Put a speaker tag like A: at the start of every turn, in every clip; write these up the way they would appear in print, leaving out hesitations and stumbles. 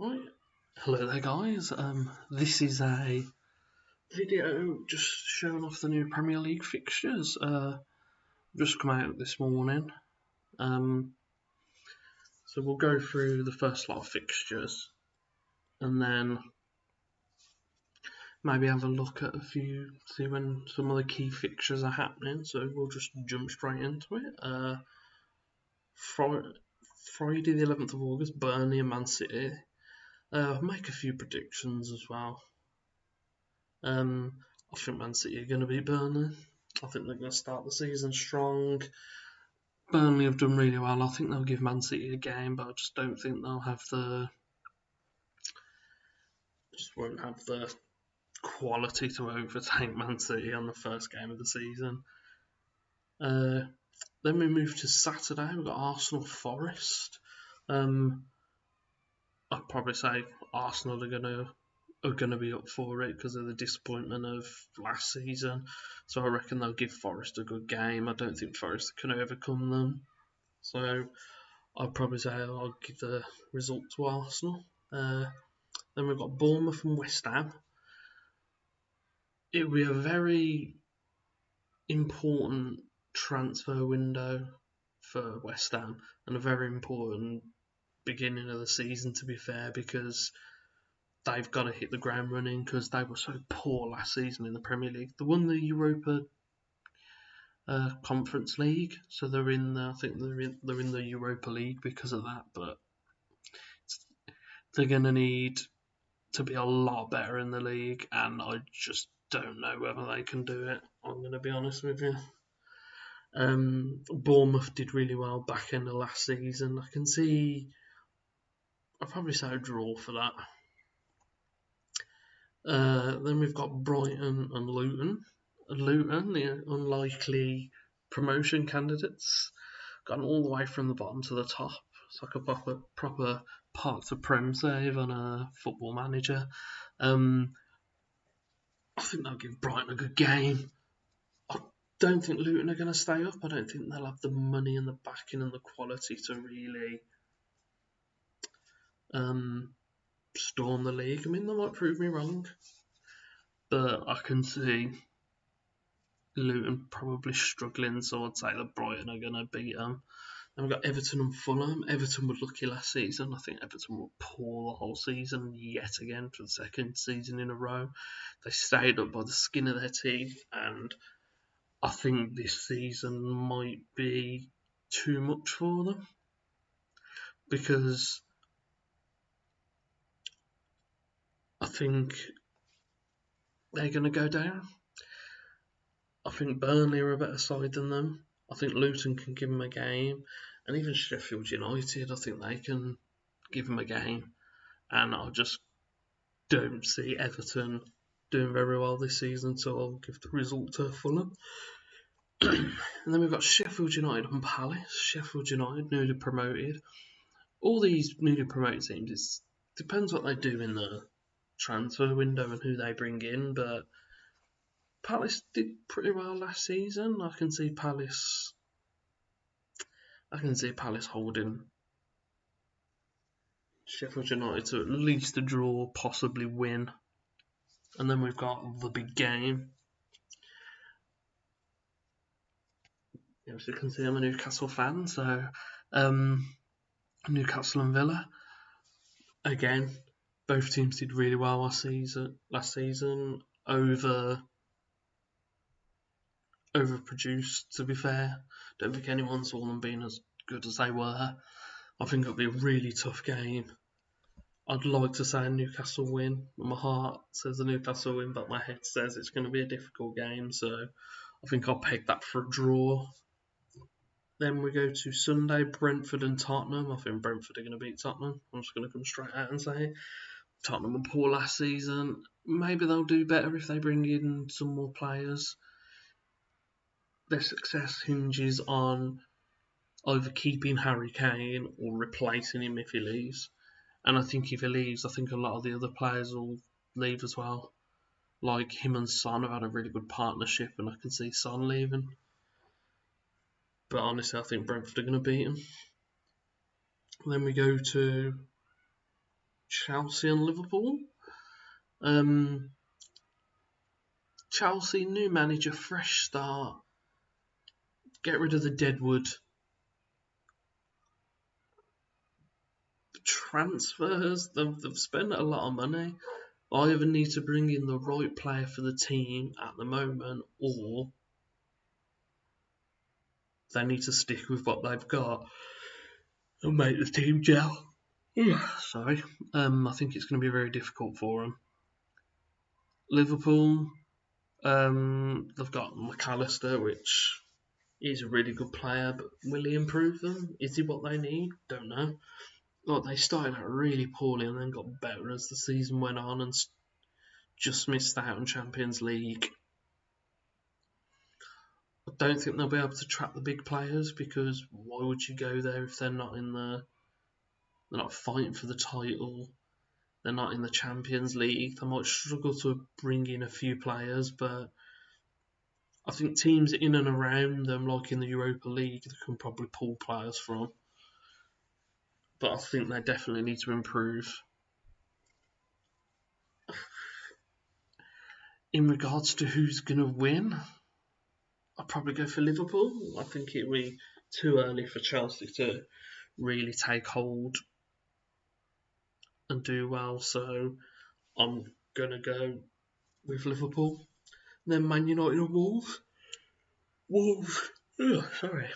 A: Right. Hello there, guys. This is a video just showing off the new Premier League fixtures. Just come out this morning. So we'll go through the first lot of fixtures and then maybe have a look at a few, see when some of the key fixtures are happening. So we'll just jump straight into it. Friday the 11th of August, Burnley and Man City. Make a few predictions as well. I think Man City are going to beat Burnley. I think they're going to start the season strong. Burnley have done really well. I think they'll give Man City a game, but I just don't think they'll have just won't have the quality to overtake Man City on the first game of the season. Then we move to Saturday. We've got Arsenal Forest. I'd probably say Arsenal are going to be up for it because of the disappointment of last season. So I reckon they'll give Forest a good game. I don't think Forest can overcome them. So I'd probably say I'll give the result to Arsenal. Then we've got Bournemouth and West Ham. It will be a very important transfer window for West Ham and a very important beginning of the season, to be fair, because they've got to hit the ground running because they were so poor last season in the Premier League. They won the Europa Conference League, so they're in. I think they're in the Europa League because of that. But they're going to need to be a lot better in the league, and I just don't know whether they can do it. I'm going to be honest with you. Bournemouth did really well back in the last season. I'll probably say a draw for that. Then we've got Brighton and Luton. Luton, the unlikely promotion candidates, gotten all the way from the bottom to the top. It's like a proper Park to Prem save on a Football Manager. I think they'll give Brighton a good game. I don't think Luton are going to stay up. I don't think they'll have the money and the backing and the quality to really storm the league. I mean, they might prove me wrong, but I can see Luton probably struggling, so I'd say that Brighton are going to beat them. Then we've got Everton and Fulham. Everton were lucky last season. I think Everton were poor the whole season, yet again, for the second season in a row. They stayed up by the skin of their teeth, and I think this season might be too much for them because I think they're going to go down. I think Burnley are a better side than them. I think Luton can give them a game, and even Sheffield United, I think they can give them a game. And I just don't see Everton doing very well this season, so I'll give the result to Fulham. And then we've got Sheffield United and Palace. Sheffield United, newly promoted. All these newly promoted teams, it depends what they do in the transfer window and who they bring in, but Palace did pretty well last season. I can see Palace holding Sheffield United to at least a draw, possibly win. And then we've got the big game. As you can see, I'm a Newcastle fan, so Newcastle and Villa. Again, both teams did really well last season. Overproduced, to be fair. Don't think anyone saw them being as good as they were. I think it'll be a really tough game. I'd like to say a Newcastle win. My heart says a Newcastle win, but my head says it's going to be a difficult game, so I think I'll peg that for a draw. Then we go to Sunday, Brentford and Tottenham. I think Brentford are going to beat Tottenham. I'm just going to come straight out and say Tottenham were poor last season. Maybe they'll do better if they bring in some more players. Their success hinges on either keeping Harry Kane or replacing him if he leaves. And I think if he leaves, I think a lot of the other players will leave as well. Like him and Son have had a really good partnership, and I can see Son leaving. But honestly, I think Brentford are going to beat him. Then we go to Chelsea and Liverpool. Chelsea, new manager, fresh start. Get rid of the deadwood. Transfers, they've spent a lot of money. I either need to bring in the right player for the team at the moment, or they need to stick with what they've got and make the team gel. Sorry. I think it's going to be very difficult for them. Liverpool, they've got McAllister, which is a really good player, but will he improve them? Is he what they need? Don't know. Like, they started out really poorly and then got better as the season went on and just missed out on Champions League. I don't think they'll be able to trap the big players, because why would you go there if they're not they're not fighting for the title, they're not in the Champions League. They might struggle to bring in a few players, but I think teams in and around them, like in the Europa League, they can probably pull players from. But I think they definitely need to improve. In regards to who's going to win, I'd probably go for Liverpool. I think it would be too early for Chelsea to really take hold and do well, so I'm going to go with Liverpool. And then Man United and Wolves. Sorry.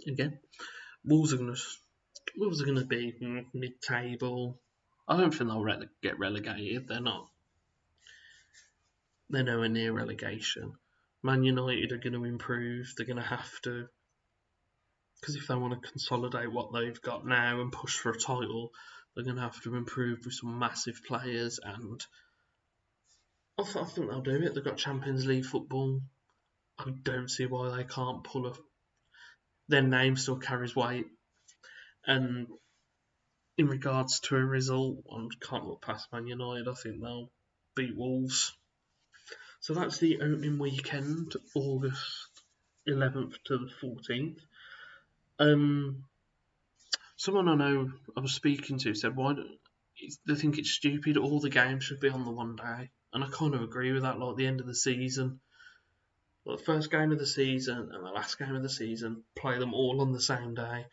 A: Again. Wolves are going to be mid-table. I don't think they'll get relegated. They're not. They're nowhere near relegation. Man United are going to improve. They're going to have to, because if they want to consolidate what they've got now and push for a title, they're going to have to improve with some massive players, and I think they'll do it. They've got Champions League football. I don't see why they can't pull off. Their name still carries weight, and in regards to a result, I can't look past Man United. I think they'll beat Wolves. So that's the opening weekend, August 11th to the 14th. Someone I know I was speaking to said, why they think it's stupid, all the games should be on the one day. And I kind of agree with that, like the end of the season. Like the first game of the season and the last game of the season, play them all on the same day.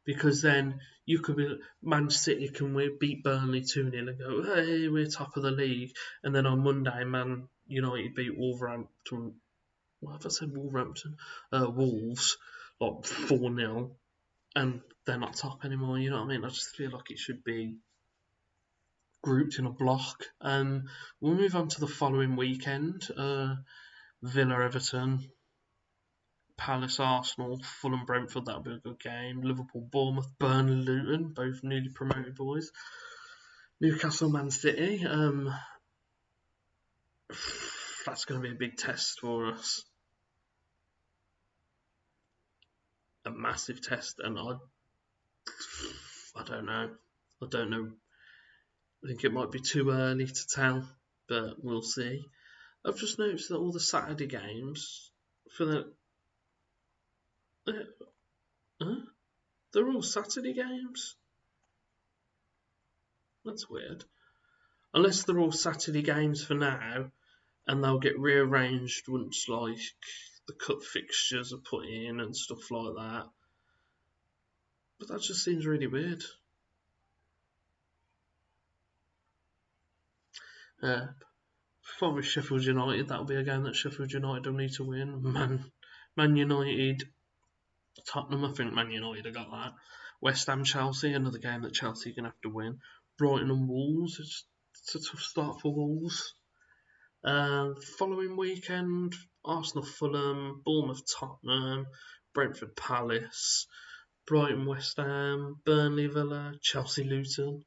A: Because then you could be, Man City can beat Burnley 2-0 and go, hey, we're top of the league. And then on Monday, Man United beat Wolverhampton. What have I said? Wolverhampton? Wolves, like 4-0. And they're not top anymore, you know what I mean? I just feel like it should be grouped in a block. We'll move on to the following weekend. Villa, Everton, Palace, Arsenal, Fulham, Brentford, that'll be a good game. Liverpool, Bournemouth, Burnley, Luton, both newly promoted boys. Newcastle, Man City. That's going to be a big test for us. A massive test, and I don't know. I think it might be too early to tell, but we'll see. I've just noticed that all the Saturday games for they're all Saturday games. That's weird. Unless they're all Saturday games for now, and they'll get rearranged once like the cup fixtures are put in and stuff like that. But that just seems really weird. For Sheffield United, that'll be a game that Sheffield United will need to win. Man United, Tottenham, I think Man United have got that. West Ham, Chelsea, another game that Chelsea are going to have to win. Brighton and Wolves, it's a tough start for Wolves. Following weekend, Arsenal, Fulham, Bournemouth, Tottenham, Brentford, Palace, Brighton, West Ham, Burnley, Villa, Chelsea, Luton.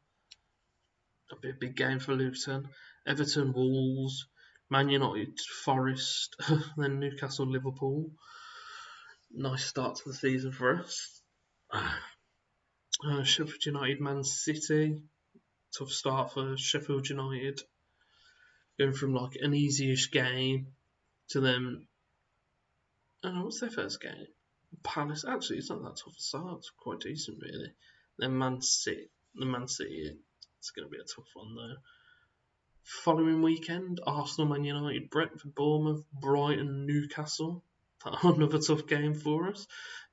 A: That'll be a big game for Luton. Everton, Wolves, Man United, Forest, then Newcastle, Liverpool. Nice start to the season for us. Sheffield United, Man City. Tough start for Sheffield United. Going from like an easy-ish game to them. I don't know, what's their first game? Palace. Actually, it's not that tough a start. It's quite decent, really. Then Man City. It's going to be a tough one though. Following weekend, Arsenal, Man United, Brentford, Bournemouth, Brighton, Newcastle. Another tough game for us.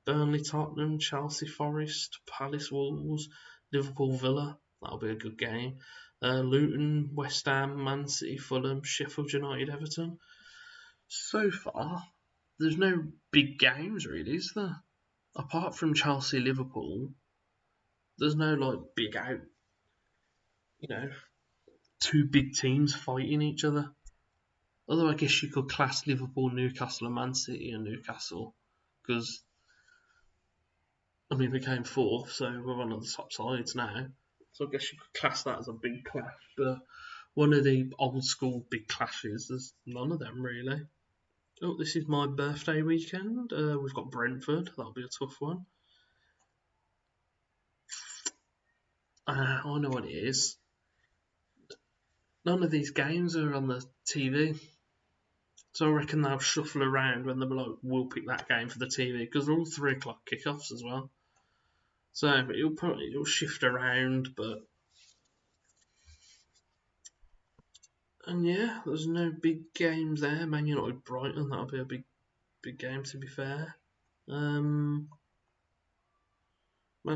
A: Burnley, Tottenham, Chelsea, Forest, Palace, Wolves, Liverpool, Villa. That'll be a good game. Luton, West Ham, Man City, Fulham, Sheffield United, Everton. So far, there's no big games really, is there? Apart from Chelsea, Liverpool, there's no like big out, two big teams fighting each other. Although I guess you could class Liverpool, Newcastle, and Man City and Newcastle, because we came fourth, so we're one of the top sides now. So I guess you could class that as a big clash. But one of the old school big clashes, there's none of them really. Oh, this is my birthday weekend. We've got Brentford. That'll be a tough one. I know what it is. None of these games are on the TV. So I reckon they'll shuffle around when they're like, we'll pick that game for the TV, because they're all 3 o'clock kickoffs as well. So it'll shift around, and yeah, there's no big games there. Man United, Brighton, that'll be a big game to be fair. Man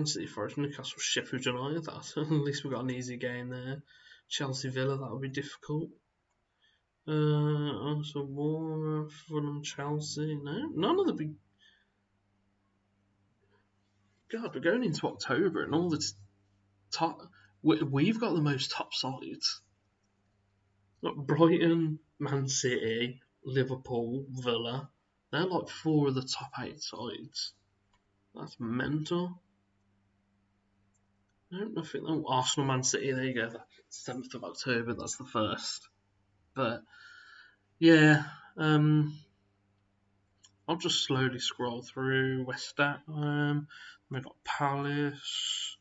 A: City, Forest, Newcastle, Sheffield United. At least we've got an easy game there. Chelsea, Villa, that'll be difficult. Also Bournemouth, Fulham, Chelsea. No, none of the big. God, we're going into October and all the top. We've got the most top sides. Like Brighton, Man City, Liverpool, Villa. They're like 4 of the top 8 sides. That's mental. No, nothing. Oh, Arsenal, Man City. There you go. 7th of October. That's the first. But yeah, I'll just slowly scroll through West Ham. We've got Palace.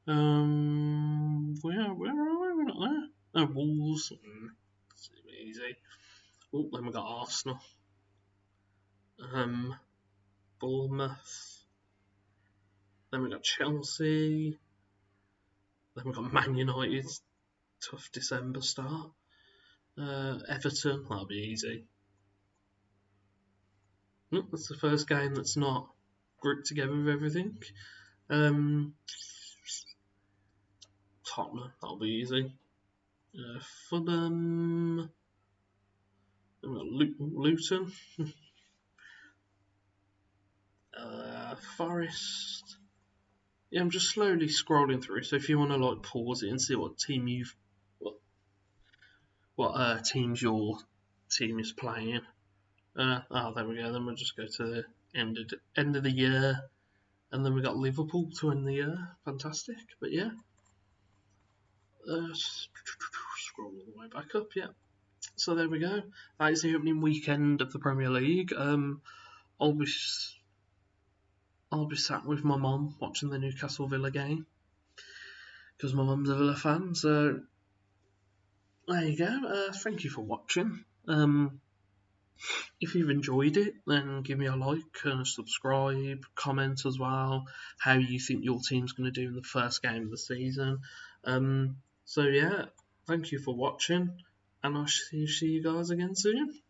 A: Where are we? We're not there. Oh, Wolves. It's easy. Oh, then we got Arsenal. Bournemouth. Then we got Chelsea. Then we got Man United. Tough December start. Everton. That'll be easy. That's the first game that's not grouped together with everything. Tottenham. That'll be easy. Fulham. Then we got Luton. Forest. Yeah, I'm just slowly scrolling through. So if you want to like pause it and see what team what teams your team is playing. There we go. Then we'll just go to the end of the year, and then we got Liverpool to end the year. Fantastic. But yeah, scroll all the way back up. Yeah. So there we go. That is the opening weekend of the Premier League. I'll be sat with my mum watching the Newcastle Villa game because my mum's a Villa fan. So there you go. Thank you for watching. If you've enjoyed it, then give me a like and a subscribe, comment as well how you think your team's going to do in the first game of the season. So yeah, thank you for watching, and I shall see you guys again soon.